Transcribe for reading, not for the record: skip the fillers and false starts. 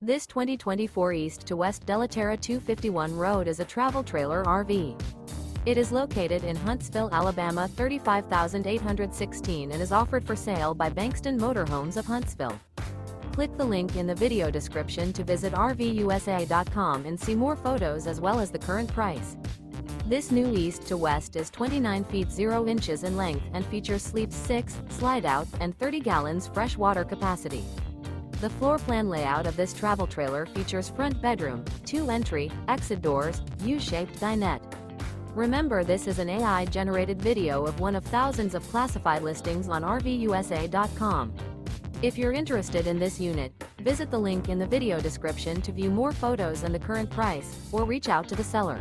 This 2024 East to West Della Terra 251 road is a travel trailer RV. It is located in Huntsville, Alabama 35816 and is offered for sale by Bankston Motorhomes of Huntsville. Click the link in the video description to visit RVUSA.com and see more photos as well as the current price. This new East to West is 29 feet 0 inches in length and features sleeps 6, Slideout, and 30 gallons fresh water capacity. The floor plan layout of this travel trailer features front bedroom, 2 entry, exit doors, U-shaped dinette. Remember, this is an AI-generated video of one of thousands of classified listings on RVUSA.com. If you're interested in this unit, visit the link in the video description to view more photos and the current price, or reach out to the seller.